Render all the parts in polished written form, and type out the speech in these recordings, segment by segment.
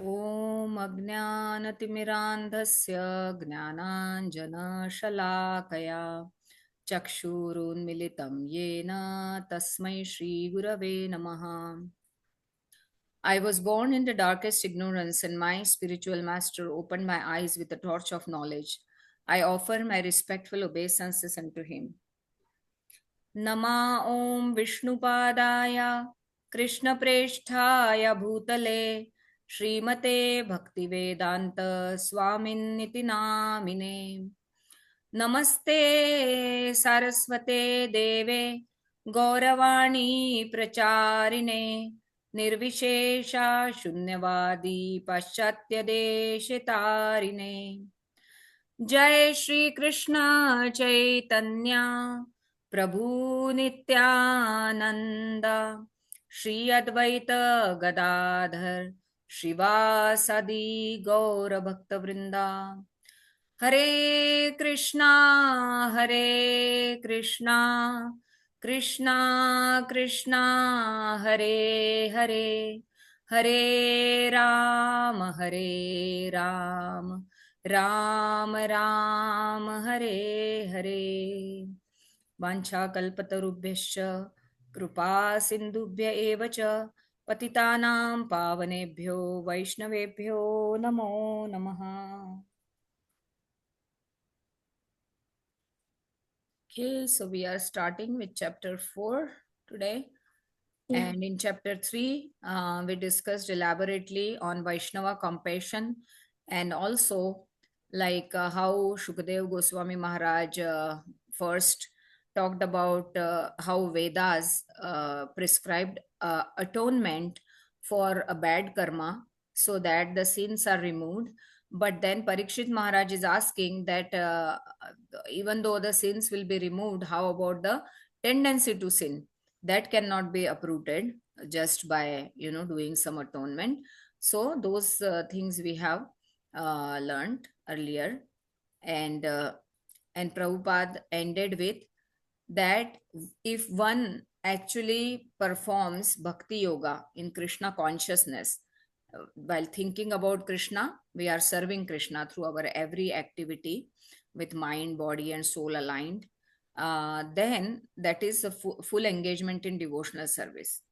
ॐ अज्ञानतिमिरान्धस्य ज्ञानाञ्जनशलाकया चक्षुरुन्मिलितं येन तस्मै श्रीगुरवे नमः. I was born in the darkest ignorance, and my spiritual master opened my eyes with the torch of knowledge. I offer my respectful obeisances unto him. नमा ॐ विष्णुपादाय कृष्णप्रेष्ठाय भूतले श्रीमते भक्तिवेदान्त स्वामिन्निति नामिने. नमस्ते सारस्वते देवे गौरवाणी प्रचारिणे निर्विशेषा शून्यवादी पाश्चात्यदेशतारिणे. जय श्री कृष्ण चैतन्य प्रभु नित्यानंद श्री अद्वैत गदाधर श्रीवासदि गौर भक्त वृंदा. हरे कृष्णा कृष्णा कृष्णा हरे हरे, हरे राम राम राम हरे हरे. वाञ्छाकल्पतरुभ्यश्च कृपा सिन्धुभ्य एव च पतितानां पावनेभ्यो वैष्णवेभ्यो नमो नमः. Okay, so we are starting with chapter 4 today. Yeah. And in chapter 3, we discussed elaborately on Vaishnava compassion, and also like how Sukadeva Gosvami Maharaj first talked about how Vedas prescribed atonement for a bad karma so that the sins are removed. But then Parikshit Maharaj is asking that even though the sins will be removed, how about the tendency to sin? That cannot be uprooted just by doing some atonement. So those things we have learned earlier, and Prabhupada ended with that if one actually performs bhakti yoga in Krishna consciousness, while thinking about Krishna, we are serving Krishna through our every activity with mind, body, and soul aligned. Then that is a full engagement in devotional service,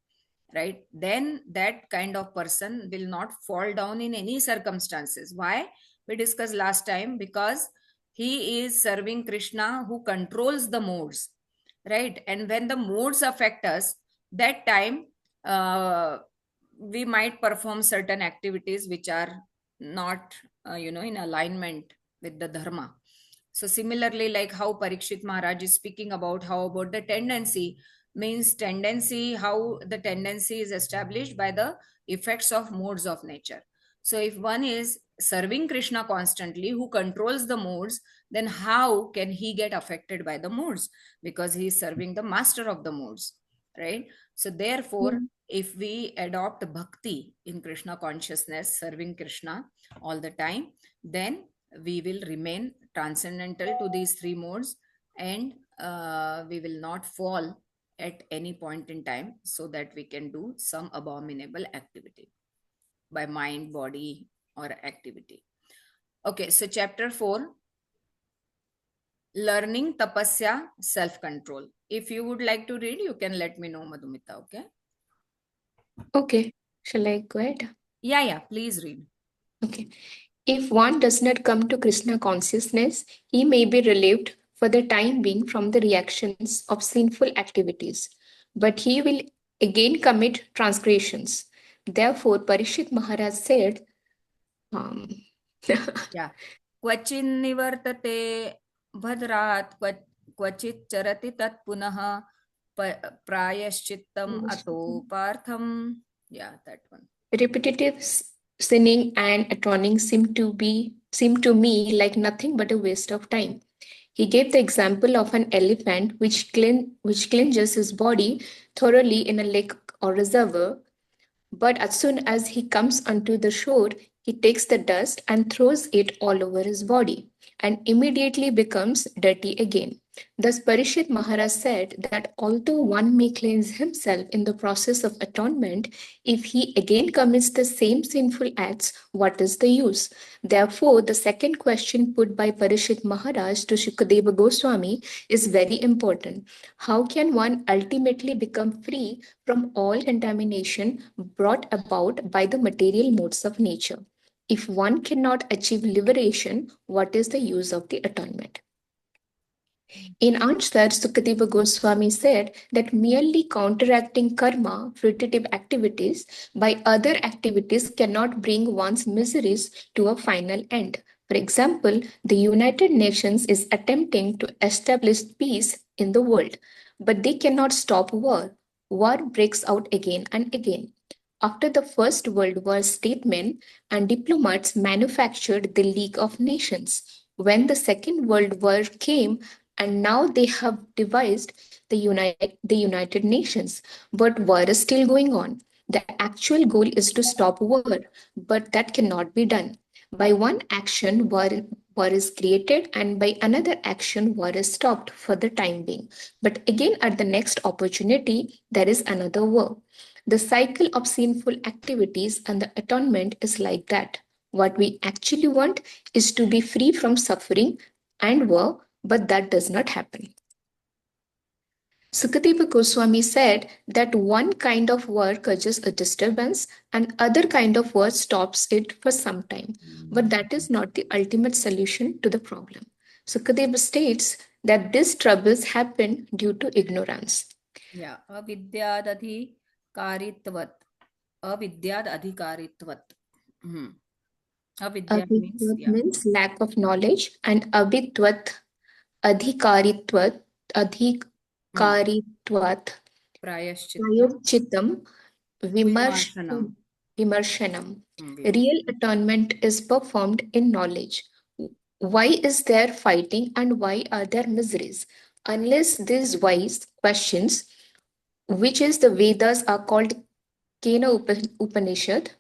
right? Then that kind of person will not fall down in any circumstances. Why? We discussed last time, because he is serving Krishna who controls the modes, right? And when the modes affect us, that time we might perform certain activities which are not in alignment with the dharma. So similarly, like how Parikshit Maharaj is speaking about, how about the tendency, means tendency, how the tendency is established by the effects of modes of nature. So if one is serving Krishna constantly, who controls the modes, then how can he get affected by the modes? Because he is serving the master of the modes, right? So therefore, if we adopt bhakti in Krishna consciousness, serving Krishna all the time, then we will remain transcendental to these three modes, and we will not fall at any point in time, so that we can do some abominable activity by mind, body, or activity. Okay, so chapter 4, learning tapasya, self control. If you would like to read, you can let me know, Madhumita. Okay. Okay. Shall I go ahead? Yeah, please read. Okay. If one does not come to Krishna consciousness, he may be relieved for the time being from the reactions of sinful activities, but he will again commit transgressions. Therefore, Parishit Maharaj said, um, Yeah. क्वचिन् निवर्तते भद्रात् क्वचित् चरति तत् पुनः प्रायश्चित्तम् अतो पार्थम्. Yeah, that one. repetitive sinning and atoning seem to me like nothing but a waste of time. He gave the example of an elephant which cleanses his body thoroughly in a lake or reservoir, but as soon as he comes unto the shore, he takes the dust and throws it all over his body and immediately becomes dirty again. Thus, Parishit Maharaj said that although one may cleanse himself in the process of atonement, if he again commits the same sinful acts, what is the use? Therefore, the second question put by Parishit Maharaj to Sukadeva Goswami is very important. How can one ultimately become free from all contamination brought about by the material modes of nature? If one cannot achieve liberation, what is the use of the atonement? In answer, Sukadeva Goswami said that merely counteracting karma, fruitive activities, by other activities cannot bring one's miseries to a final end. For example, the United Nations is attempting to establish peace in the world, but they cannot stop war. War breaks out again and again. After the First World War, statesmen and diplomats manufactured the League of Nations. When the Second World War came, and now they have devised the United Nations, but war is still going on. The actual goal is to stop war, but that cannot be done. By one action, war is created, and by another action, war is stopped for the time being. But again, at the next opportunity, there is another war. The cycle of sinful activities and the atonement is like that. What we actually want is to be free from suffering and war, but that does not happen. Sukadeva Goswami said that one kind of war causes a disturbance and other kind of war stops it for some time. But that is not the ultimate solution to the problem. Sukadeva states that these troubles happen due to ignorance. Yeah, avidyadadhikaritvat. Avidyadadhikaritvat. Hmm. Avidya means, Avidvat yeah, means lack of knowledge and avidvat adhikaritvat hmm. adhikaritvat Prayashchittam, prayachittam vimarshanam. vimarshanam. Hmm, Real atonement is performed in knowledge. Why is there fighting and why are there miseries? Unless these wise questions, which is the Vedas are called Kena Upanishad,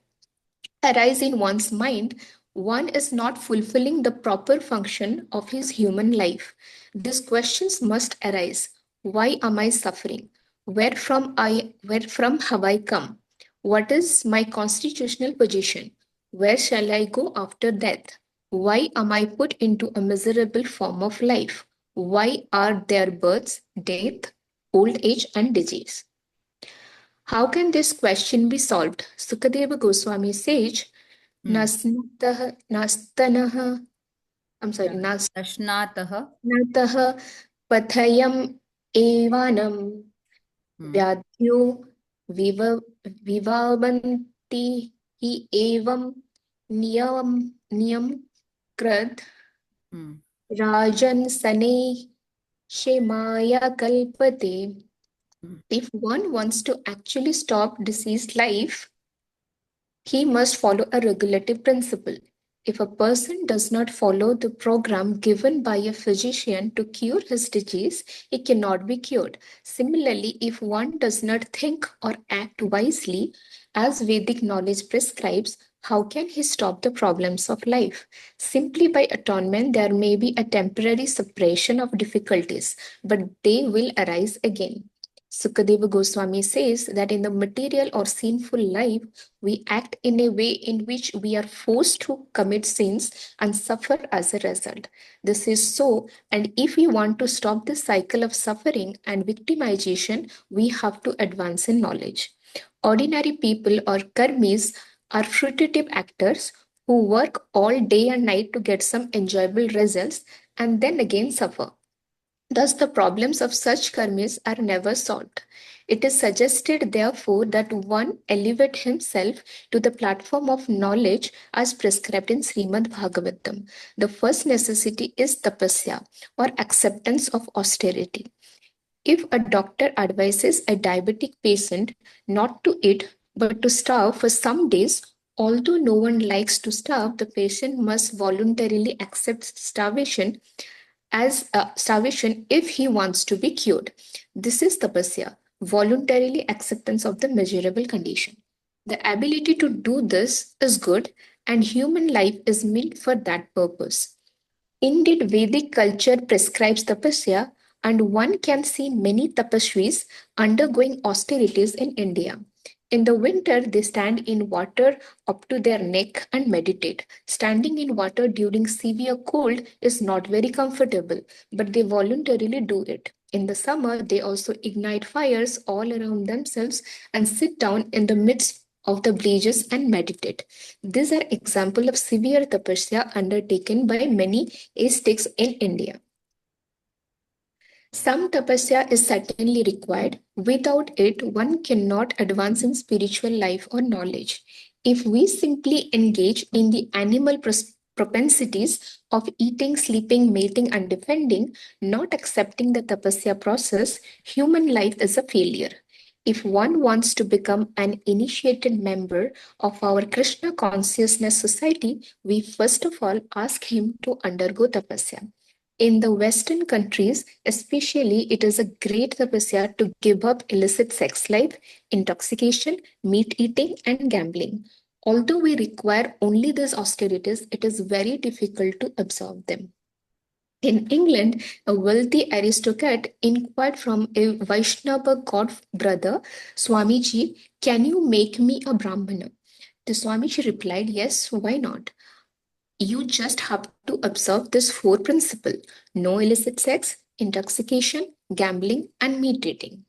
arise in one's mind, one is not fulfilling the proper function of his human life. These questions must arise. Why am I suffering? Where from have I come? What is my constitutional position? Where shall I go after death? Why am I put into a miserable form of life? Why are there births, death, old age, and disease? How can this question be solved? Sukadeva Goswami says, hmm. Nasnatah, nastanah, I'm sorry, Yeah. Dashnataha. nasnatah pathayam evanam Hmm. vyadhyo viva, vivabanti hi evam niyam krad Hmm. rajan saneh shemaya kalpate. Hmm. If one wants to actually stop diseased life, he must follow a regulative principle. If a person does not follow the program given by a physician to cure his disease, he cannot be cured. Similarly, if one does not think or act wisely as Vedic knowledge prescribes, how can he stop the problems of life? Simply by atonement, there may be a temporary suppression of difficulties, but they will arise again. Sukadeva Goswami says that in the material or sinful life, we act in a way in which we are forced to commit sins and suffer as a result. This is so, and if we want to stop this cycle of suffering and victimization, we have to advance in knowledge. Ordinary people or karmis are fruitive actors who work all day and night to get some enjoyable results and then again suffer. Thus, the problems of such karmis are never solved. It is suggested, therefore, that one elevate himself to the platform of knowledge as prescribed in Srimad Bhagavatam. The first necessity is tapasya, or acceptance of austerity. If a doctor advises a diabetic patient not to eat but to starve for some days, although no one likes to starve, the patient must voluntarily accept starvation if he wants to be cured. This is tapasya, voluntarily acceptance of the miserable condition. The ability to do this is good, and human life is meant for that purpose. Indeed, Vedic culture prescribes tapasya, and one can see many tapasvis undergoing austerities in India. In the winter, they stand in water up to their neck and meditate. Standing in water during severe cold is not very comfortable, but they voluntarily do it. In the summer, they also ignite fires all around themselves and sit down in the midst of the blaze and meditate. These are examples of severe tapasya undertaken by many ascetics in India. Some tapasya is certainly required. Without it, one cannot advance in spiritual life or knowledge. If we simply engage in the animal propensities of eating, sleeping, mating, and defending, not accepting the tapasya process, human life is a failure. If one wants to become an initiated member of our Krishna consciousness society, we first of all ask him to undergo tapasya. In the Western countries, especially, it is a great tapasya to give up illicit sex life, intoxication, meat eating, and gambling. Although we require only these austerities, it is very difficult to absorb them. In England, a wealthy aristocrat inquired from a Vaishnava god brother, Swamiji, can you make me a Brahmana? The Swamiji replied, yes, why not? You just have to observe this four principle: no illicit sex, intoxication, gambling, and meat eating.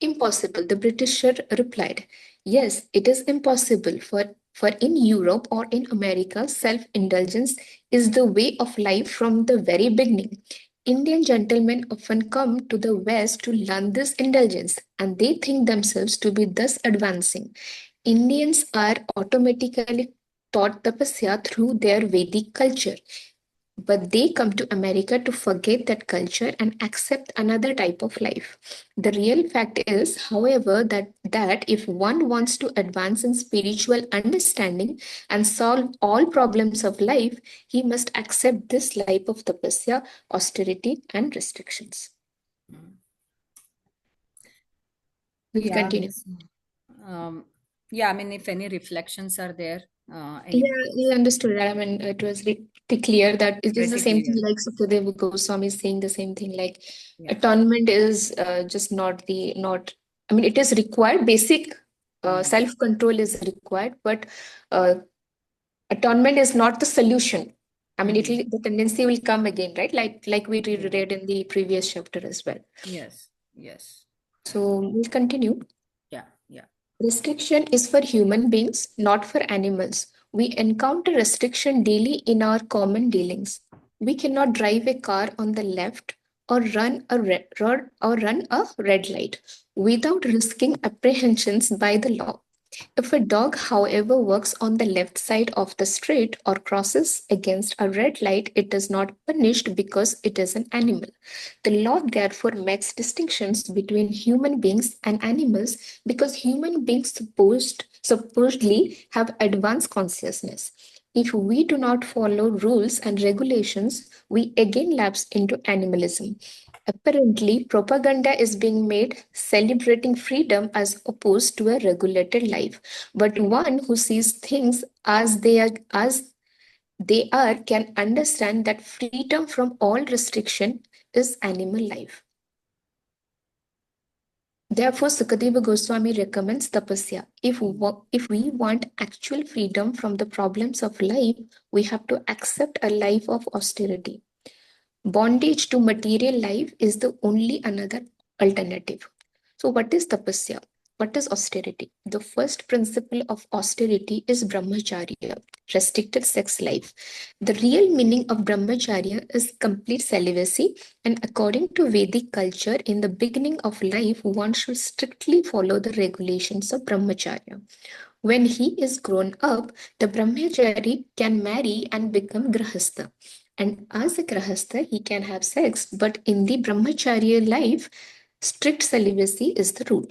Impossible, the Britisher replied. Yes, it is impossible, for in Europe or in America, self-indulgence is the way of life from the very beginning. Indian gentlemen often come to the West to learn this indulgence, and they think themselves to be thus advancing. Indians are automatically taught tapasya through their Vedic culture, but they come to America to forget that culture and accept another type of life. The real fact is, however, that if one wants to advance in spiritual understanding and solve all problems of life, he must accept this life of tapasya, austerity, and restrictions. We'll Yeah, continue. um, yeah, I mean, if any reflections are there, any Yeah, you understood that. I mean, it was pretty clear that it is the pretty same thing clear. like Sukadeva Goswami is saying the same thing. Like Yeah. atonement is just not not. I mean, it is required. Basic Mm. self-control is required, but uh, atonement is not the solution. I mean, Mm-hmm. the tendency will come again, right? Like we Yeah. read in the previous chapter as well. Yes. Yes. So we'll continue. Yeah. Yeah. Restriction is for human beings, not for animals. We encounter restriction daily in our common dealings. We cannot drive a car on the left or run a red light without risking apprehensions by the law. If a dog, however, works on the left side of the street or crosses against a red light, it is not punished because it is an animal. The law therefore makes distinctions between human beings and animals because human beings supposedly have advanced consciousness. If we do not follow rules and regulations, we again lapse into animalism. Apparently, propaganda is being made celebrating freedom as opposed to a regulated life. But one who sees things as they are can understand that freedom from all restriction is animal life. Therefore, Sukadeva Goswami recommends tapasya. If we want actual freedom from the problems of life, we have to accept a life of austerity. Bondage to material life is the only another alternative. So, what is tapasya? What is austerity? The first principle of austerity is brahmacharya, restricted sex life. The real meaning of brahmacharya is complete celibacy, and according to Vedic culture, in the beginning of life, one should strictly follow the regulations of brahmacharya. When he is grown up, the brahmachari can marry and become grahastha. And as a grahastha, he can have sex, but in the brahmacharya life, strict celibacy is the rule.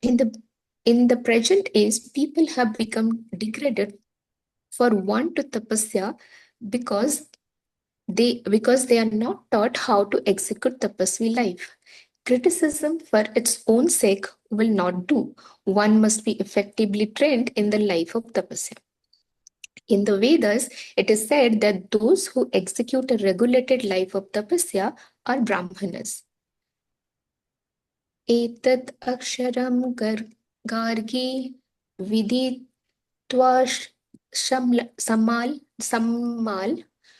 In the present age, people have become degraded for want to tapasya because they are not taught how to execute tapasvi life. Criticism for its own sake will not do. One must be effectively trained in the life of tapasya. In the Vedas, it is said that those who execute a regulated life of tapasya are brahmanas. एतत् अक्षरं गार्गी विदित्वा सम्माल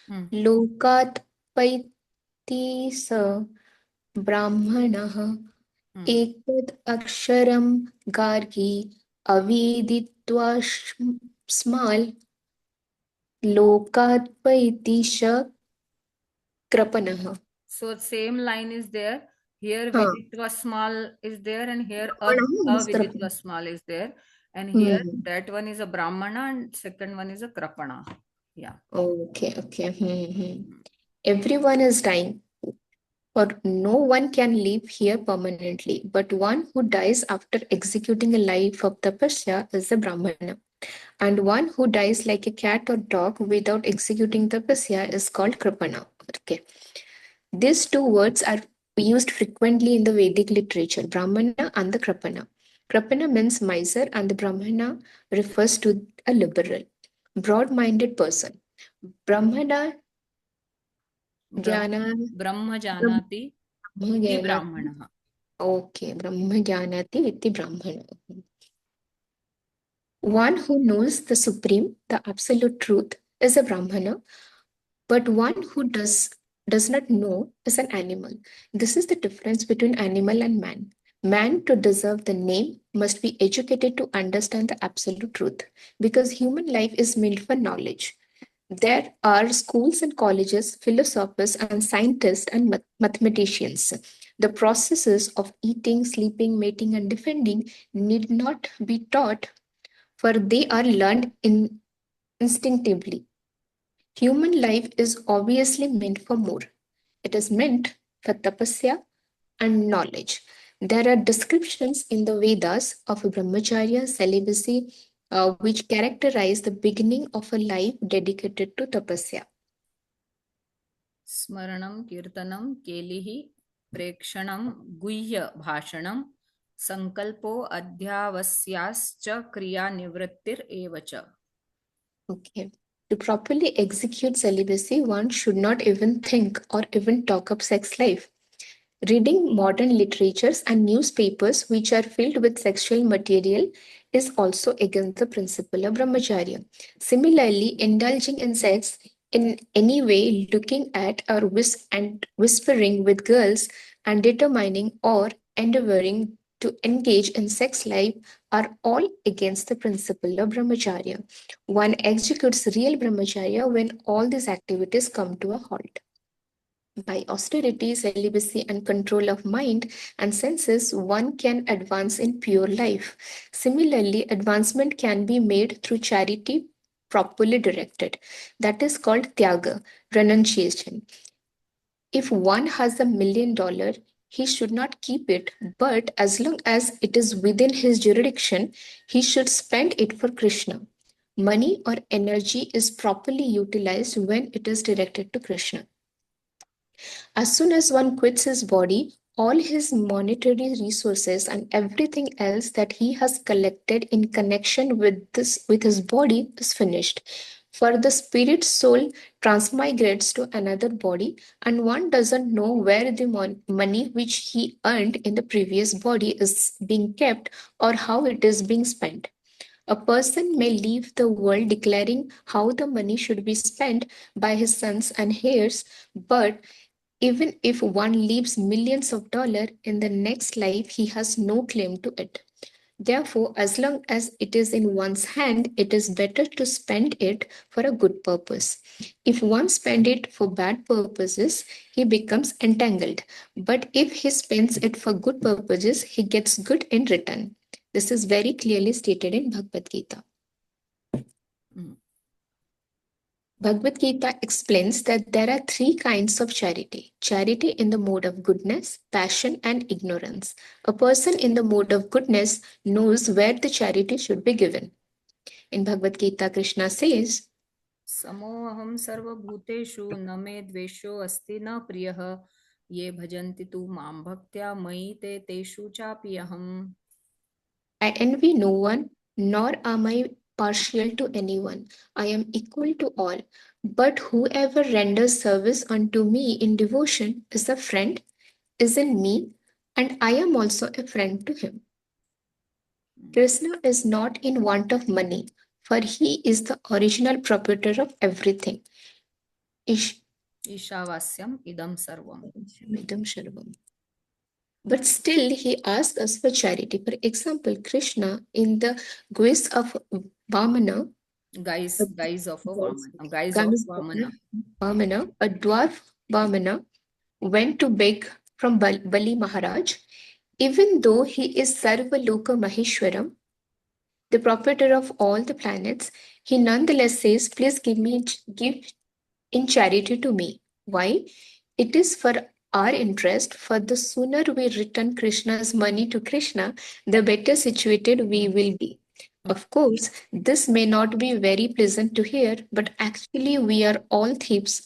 Hmm. लोकात् पैति स ब्राह्मणः Hmm. एतत् अक्षरं Gargi अविदित्वा small लोकात् पैति स कृपणः. So same line is there. Here हाँ, Viditva Smal is there, and here कृपणः means Aviditva कृपण. Smal is there. And here Hmm. that one is a Brahmana and second one is a Krapana. Yeah. Okay, okay. Everyone is dying, for no one can live here permanently. But one who dies after executing a life of tapasya is a Brahmana. And one who dies like a cat or dog without executing tapasya is called Kripana. Okay. These two words are used frequently in the Vedic literature, Brahmana and the Kripana. Kripana means miser, and the Brahmana refers to a liberal, broad minded person. Brahmana Brahm, Jnana Brahma Brahma Janati iti Jnanati. Brahmana. Okay, Brahma Jnanati iti Brahmana. One who knows the supreme, the absolute truth, is a Brahmana, but one who does not know is an animal. This is the difference between animal and man. Man, to deserve the name, must be educated to understand the absolute truth, because human life is meant for knowledge. There are schools and colleges, philosophers and scientists and mathematicians. The processes of eating, sleeping, mating, and defending need not be taught, for they are learned instinctively. Human life is obviously meant for more. It is meant for tapasya and knowledge. There are descriptions in the Vedas of brahmacharya, celibacy, which characterize the beginning of a life dedicated to tapasya. Smaranam Kirtanam Kelihi Prekshanam Guhya Bhashanam Sankalpo Adhyavasyascha Kriya Nivrittir Evacha. Okay. To properly execute celibacy, one should not even think or even talk of sex life. Reading modern literatures and newspapers which are filled with sexual material is also against the principle of brahmacharya. Similarly, indulging in sex in any way, looking at or whispering with girls, and determining or endeavoring to engage in sex life are all against the principle of brahmacharya. One executes real brahmacharya when all these activities come to a halt. By austerity, celibacy, and control of mind and senses, one can advance in pure life. Similarly, advancement can be made through charity properly directed. That is called tyaga, renunciation. If one has $1 million, he should not keep it, but as long as it is within his jurisdiction, he should spend it for Krishna. Money or energy is properly utilized when it is directed to Krishna. As soon as one quits his body, all his monetary resources and everything else that he has collected in connection with his body is finished. For the spirit soul transmigrates to another body, and one doesn't know where the money which he earned in the previous body is being kept or how it is being spent. A person may leave the world declaring how the money should be spent by his sons and heirs, but even if one leaves millions of dollars in the next life, he has no claim to it. Therefore, as long as it is in one's hand, it is better to spend it for a good purpose. If one spends it for bad purposes, he becomes entangled. But if he spends it for good purposes, he gets good in return. This is very clearly stated in Bhagavad Gita. Mm. Bhagavad Gita explains that there are three kinds of charity in the mode of goodness, passion, and ignorance. A person in the mode of goodness knows where the charity should be given. In Bhagavad Gita, Krishna says, Samoham sarvabhuteshu na me dvesho asti na priyah ye bhajanti tu mam bhaktya mai te teshu chapiyaham. I envy no one, nor am I partial to anyone. I am equal to all. But whoever renders service unto me in devotion is a friend, is in me, and I am also a friend to him. Mm. Krishna is not in want of money, for he is the original proprietor of everything. Ish- Ishavasyam idam sarvam. Idam Sharvam. But still, he asks us for charity. For example, Krishna in the guise of Vamana, a Guys of a guise, Vaman. Guys of guise of Vamana. Vamana, a dwarf Vamana, went to beg from Bali Maharaj. Even though he is Sarva Loka Maheshwaram, the proprietor of all the planets, he nonetheless says, "Please give in charity to me." Why? It is for our interest, for the sooner we return Krishna's money to Krishna, the better situated we will be. Of course, this may not be very pleasant to hear, but actually, we are all thieves,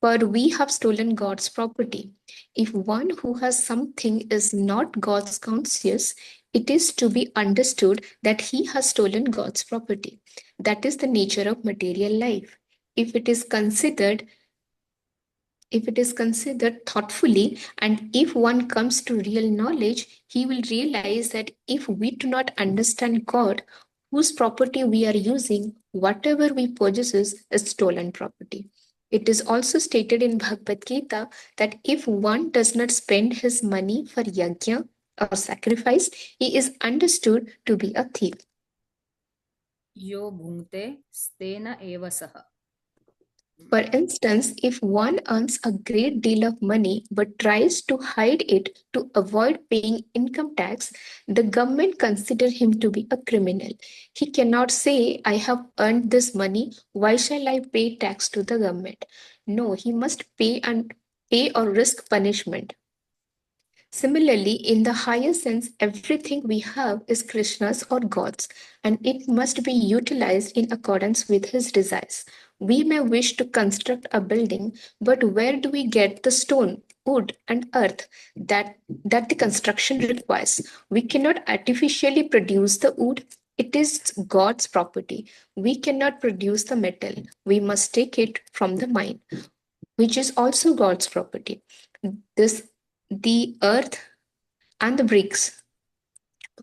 for we have stolen God's property. If one who has something is not God's conscious, it is to be understood that he has stolen God's property. That is the nature of material life. If it is considered if it is considered thoughtfully, and if one comes to real knowledge, he will realize that if we do not understand God, whose property we are using, whatever we possess is stolen property. It is also stated in Bhagavad Gita that if one does not spend his money for yajna or sacrifice, he is understood to be a thief. Yo bhungte stena eva saha. For instance, if one earns a great deal of money but tries to hide it to avoid paying income tax, the government considers him to be a criminal. He cannot say, "I have earned this money, why shall I pay tax to the government?" No, he must pay or risk punishment. Similarly, in the higher sense, everything we have is Krishna's or God's, and it must be utilized in accordance with his desires. We may wish to construct a building, but where do we get the stone, wood, and earth that the construction requires? We cannot artificially produce the wood. It is God's property. We cannot produce the metal. We must take it from the mine, which is also God's property. This the earth and the bricks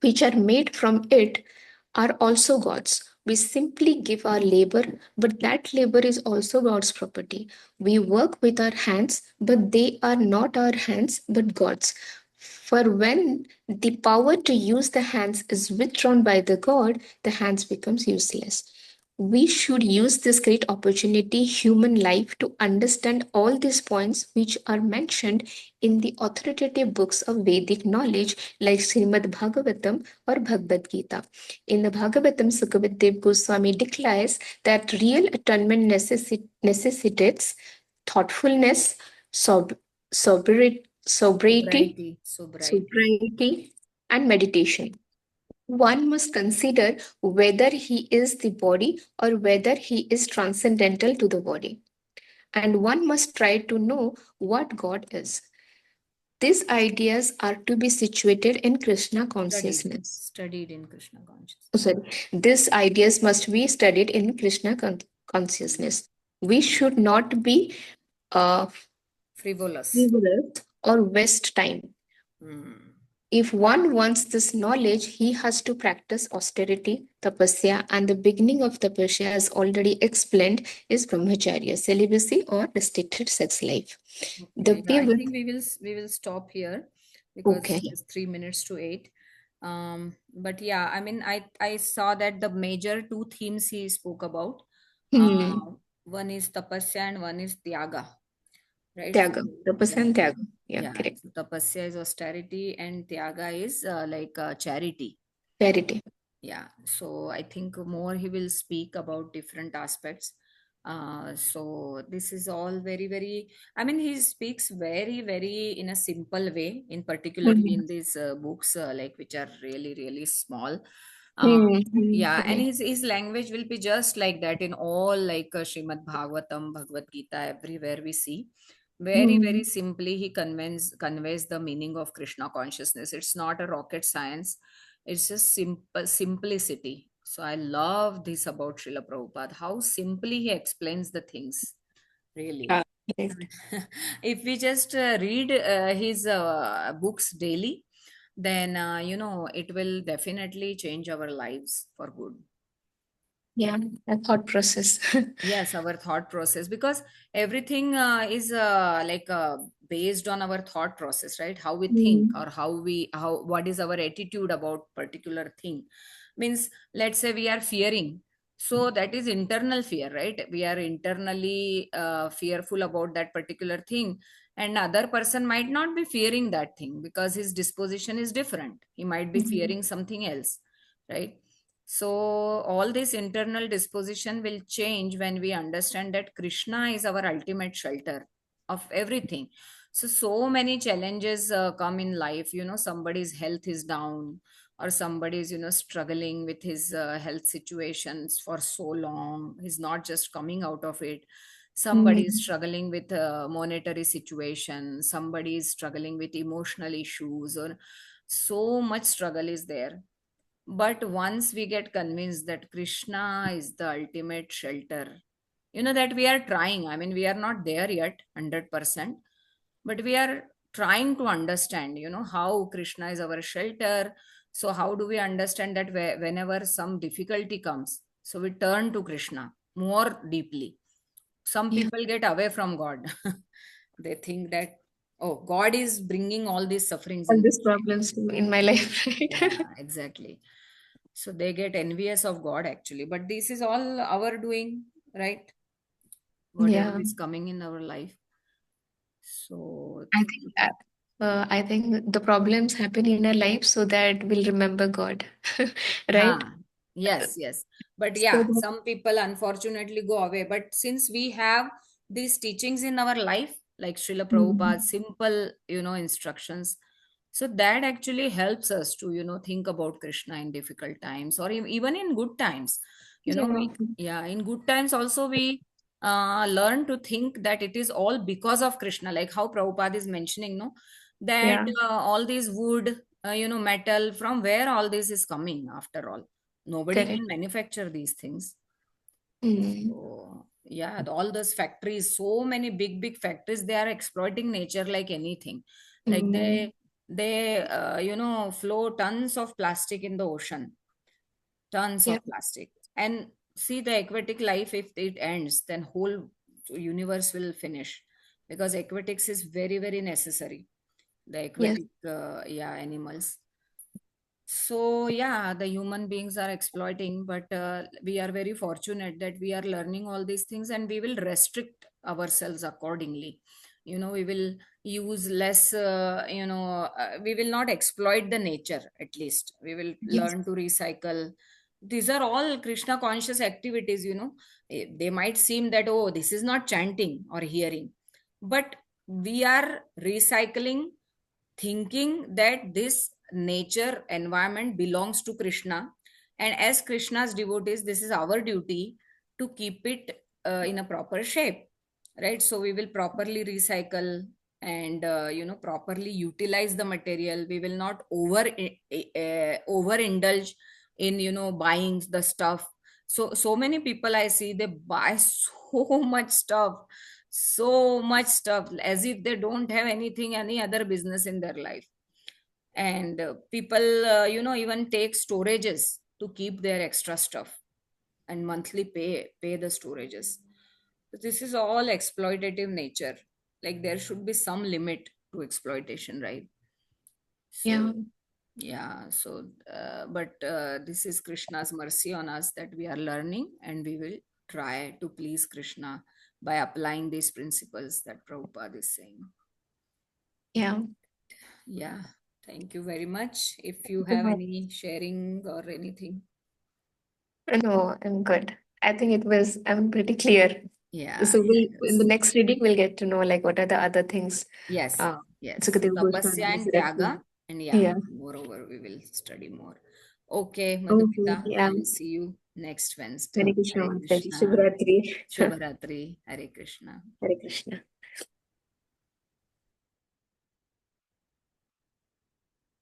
which are made from it are also God's. We simply give our labor, but that labor is also God's property. We work with our hands, but they are not our hands, but God's. For when the power to use the hands is withdrawn by the God, the hands becomes useless. We should use this great opportunity, human life, to understand all these points which are mentioned in the authoritative books of Vedic knowledge like Srimad Bhagavatam or Bhagavad Gita. In the Bhagavatam, Sukadeva Gosvami declares that real atonement necessitates thoughtfulness, sobriety, Sobriety. sobriety, and meditation. One must consider whether he is the body or whether he is transcendental to the body. And one must try to know what God is. These ideas are to be situated in Krishna consciousness. Studied in Krishna Oh, consciousness. sorry, these ideas must be studied in Krishna consciousness. We should not be uh, Frivolous. frivolous or waste time. Mm. If one wants this knowledge, he has to practice austerity, tapasya, and the beginning of tapasya, as already explained, is brahmacharya, celibacy, or restricted sex life. The Okay, yeah, way I think with we will stop here because okay. it is 3 minutes to 8. But yeah, I mean, I saw that the major two themes he spoke about. Hmm. One is tapasya and one is tyaga, right? So Tyaga, tapasya yeah, and tyaga. Yeah, yeah. correct. So tapasya is austerity and tyaga is like charity. Charity. Yeah, so I think more he will speak about different aspects. So this is all very very, I mean, he speaks very very in a simple way, in particularly Hmm. in these books like which are really really small. uh, Hmm. Hmm. yeah, and Correct. his language will be just like that in all, like Srimad Bhagavatam, Bhagavad Gita, everywhere we see very Hmm. very simply he conveys the meaning of Krishna consciousness. It's not a rocket science, it's just simple simplicity. So I love this about Srila Prabhupada, how simply he explains the things, really. Right. If we just read his books daily, then it will definitely change our lives for good. Yeah, a thought process. Yes, our thought process, because everything is based on our thought process, right? How we think, Mm. or how what is our attitude about particular thing. Means, let's say we are fearing, so that is internal fear, right? We are internally fearful about that particular thing, and other person might not be fearing that thing because his disposition is different. He might be Mm. fearing something else, right? So all this internal disposition will change when we understand that Krishna is our ultimate shelter of everything. So many challenges come in life. Somebody's health is down, or somebody's struggling with his health situations for so long. He's not just coming out of it. Somebody is Mm. struggling with a monetary situation. Somebody is struggling with emotional issues, or so much struggle is there. But once we get convinced that Krishna is the ultimate shelter, that we are trying. I mean, we are not there yet, 100%, but we are trying to understand, how Krishna is our shelter. So, how do we understand that whenever some difficulty comes, so we turn to Krishna more deeply. Some Yeah, people get away from God. They think that, oh, God is bringing all these sufferings all in these my life. problems in my life, right? Yeah, exactly. So they get envious of God actually. But this is all our doing, right? Whatever Yeah, is coming in our life. So, I think the problems happen in our life so that we'll remember God, right? huh. Yes, yes. But So yeah, that, some people unfortunately go away. But since we have these teachings in our life, like Srila mm, Prabhupada's simple, instructions, so that actually helps us to, think about Krishna in difficult times, or even in good times. yeah, Yeah, in good times also we learn to think that it is all because of Krishna, like how Prabhupada is mentioning, no, that yeah, all these wood, metal, from where all this is coming after all. Nobody correct. can manufacture these things. Mm, So, yeah, all those factories, so many big factories, they are exploiting nature like anything. Like mm, they flow tons of plastic in the ocean, tons yeah, of plastic. And see, the aquatic life, if it ends, then whole universe will finish, because aquatics is very necessary. The yes, aquatic, yeah, animals. So, yeah, the human beings are exploiting, but we are very fortunate that we are learning all these things, and we will restrict ourselves accordingly. We will use less, we will not exploit the nature, at least. We will yes, learn to recycle. These are all Krishna conscious activities. They might seem that, oh, this is not chanting or hearing, but we are recycling, thinking that this nature environment belongs to Krishna, and as Krishna's devotees, this is our duty to keep it in a proper shape, right? So we will properly recycle, and properly utilize the material. We will not overindulge in buying the stuff. So many people I see, they buy so much stuff, so much stuff, as if they don't have any other business in their life. And people even take storages to keep their extra stuff, and monthly pay the storages. This is all exploitative nature. Like, there should be some limit to exploitation, right? yeah, So, yeah, so but this is Krishna's mercy on us, that we are learning, and we will try to please Krishna by applying these principles that Prabhupada is saying. yeah. Yeah, thank you very much. If you have any sharing or anything. No, I'm good. I think I'm pretty clear. Yeah, So in the yes. next reading, we'll get to know like what are the other things Yes, uh, yes. So Sukadeva tapasya Goswami is and tyaga, referring. and yeah, Yeah. moreover, we will study more. Okay, Okay. Madhumita, Yeah. I'll see you next Wednesday. Hare Krishna, Hare Mataji. Krishna. Shivratri. Shubharatri. Hare Krishna. Hare Krishna.